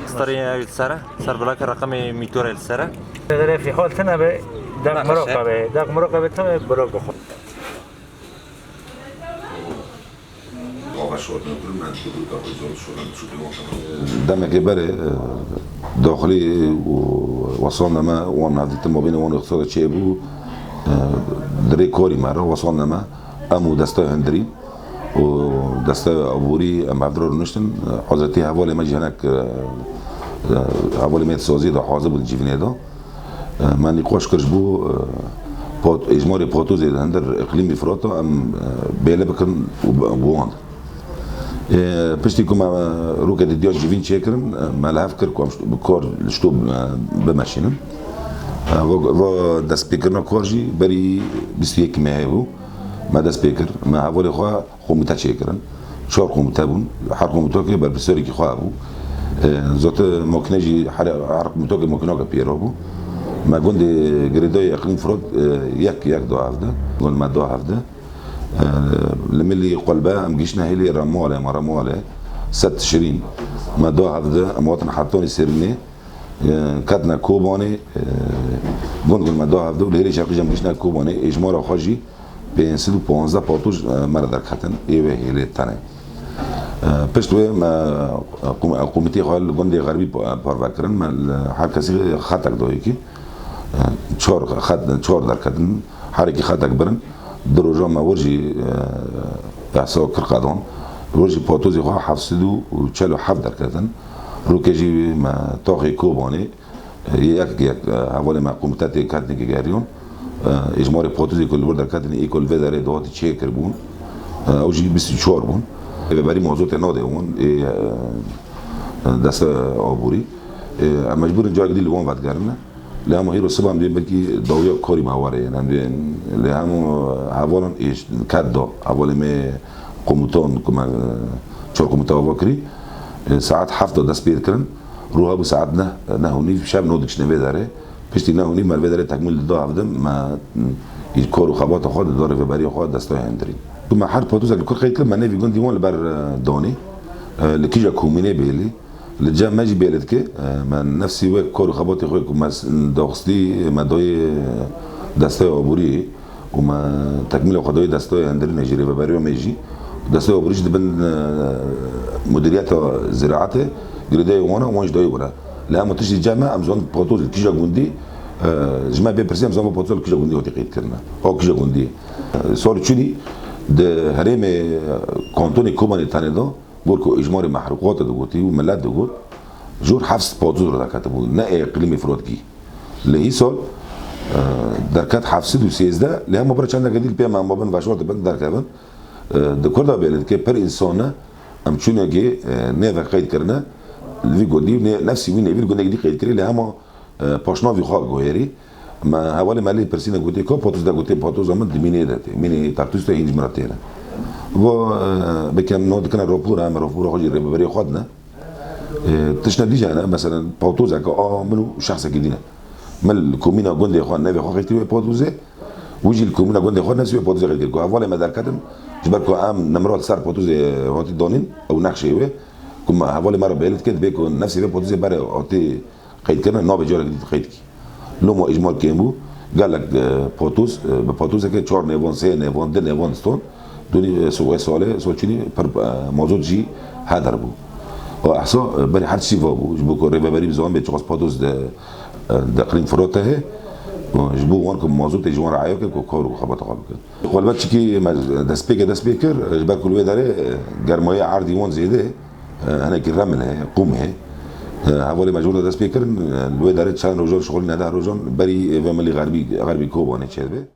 ستاري السرة سر بلاك رقم ميتور السرة غير في حال تنبه دق مراقبه دق مراقبه تو بلاک بخور دم كبره داخلي وصلنا ما وانا هذا المبين وانا اختار شيء بو دري كوري مرة وصلنا ما امو دستا هندري ودستا عبوري ام عبد الرنشتن حضرتي حوالي ما هناك حوالي 100 سوزي ده حاضر بالجيفني ده ما نقاش كرش بو اجمالي بوتوزي هندر اقليمي فراتا ام بيلا بكن وبوان پشتی که ما رو که دیگر جوین چه کردم ملحف کرد که بکار لشتو بمشینم و دست پیکرنا کارجی بری 21 ماه بود ما دست پیکر ما حوالی خواه خمیته چه کردن 4 خمیته بون هر خمیته که بر بسیاری که خواه بود ذات ماکنه جی هر خمیته که ماکنه که پیرا بود ما گند گریدای اقلیم فراد یک دو هفته گند ما دو هفته لملي قلبها ام جيشنا هيلي رموله ما رموله 6 تشرين ما دو هفده مواطن حطوني سيرني كاتنا كوباني قنقل ما دو هفده ولهيلي شرقي جم جيشنا كوباني اجمارا خاجي بين 15 باتوج مرة خاتن ايوه هيلي تاني پشتوه ما قومتي خال قندي غربي باروكرن ما هر کسی خطک دایی کی 4 در کدن هر کی خطک برن دروجا ما ورجي احسا كرقادون ورجي بوتوزي خو حفصدو وشالو حف دركتن روكيجي ما طاقي كوباني يك حوالي ما قومتاتي كاتني جاريون اجمالي بوتوزي كل ورد دركتن ايكول فيداري دوتي تشيكر بون او جي بس شور بون بري موضوع تنادي هون دست عبوري مجبور جا جديد لون بعد قرنا لا ما هي رسبا عم بيحكي ضوية كوري مهوارة يعني عم اللي هم حوالن إيش كده حوالي ما قومتان كما شو قومتان وبكري ساعات حفظ دست بير كرن روها بساعدنا نهوني شاب نودكش نبي داره بيشتي نهوني ما البدر تكمل الضوء عبدا ما يكورو خباط خاد الدار في بري خاد دستای هندري ثم حرب بوتوزا الكل خيط لما نبي قندي وان لبر دوني لكيجا كوميني بيلي لجا ماجي بيلدك ما نفسي وك كور خباطي خوك ما دوخستي ما دوي دستای عبوري وما تكمل خدوي دستای هندري نيجيري ببريو ميجي دستای عبوريش دبن مديريات زراعته جريداي وانا وانش داي ورا لا ما تجي جامع امزون بوتوز كيجا قندي جماعة بيبرسي امزون بوتوز كيجا قندي هوتي قيد كرنا او كيجا قندي سؤال تشوني ده هرم كونتوني كوماني تاني دو بوركو اجمالي محروقات دوغوتي وملات دوغوت جور حفظ بوتوز ردا كاتبو نائي اقليمي فرودكي اللي هي سول دركات حفظ دو سيزدا اللي هم برا چند قديل بيا ما بن واشور دبن دركابن دكور دا بيلد كي بر انسان ام چونه كي نيفا قيد كرنا اللي قولي نفسي وين يبي قولي قيد كري اللي هم باشنا في خاق غيري ما حوالي مالي برسينا قلت كو بوتوز دا قلت بوتوز من دميني داتي ميني تارتوس هينج مرتين و بكم نود كنا روبورا خجي بري خدنا تشنا ديجا انا مثلا بوتوز منو شخص جديد مال الكومينا قندي اخوان نبي اخو خيتي بوتوزي ويجي الكومينا قندي اخوان ناس بوتوزي غير كو حوالي ما داركتم جبركو ام نمرات صار بوتوزي هوتي دونين او نقشي كما حوالي مره بيلت كده بيكون نفسي بوتوزي بري هوتي قيد كنا نوبه جوله جديد قيدكي لو مو اجمال كيمبو قال لك بوتوز كده 4 نيفون سي نيفون دي نيفون ستون دوني سؤال چونی پر موضوع جي هدر بو و احسا بري حد سيفا بو جبو كوري بري بزوان بيت شخص بوتوز ده قليم فروته هي جبو وانكم موضوع تجوان رعايو كو كورو خبط خبط والبات شكي دا سبيكر جبال كل ويداري جرمايا عردي وان زيده انا كي رمل هي قوم هي حوالي مجبور دا سبيكر الويداري تشان رجال شغل نده رجال بري فمالي غربي كوباني تشيده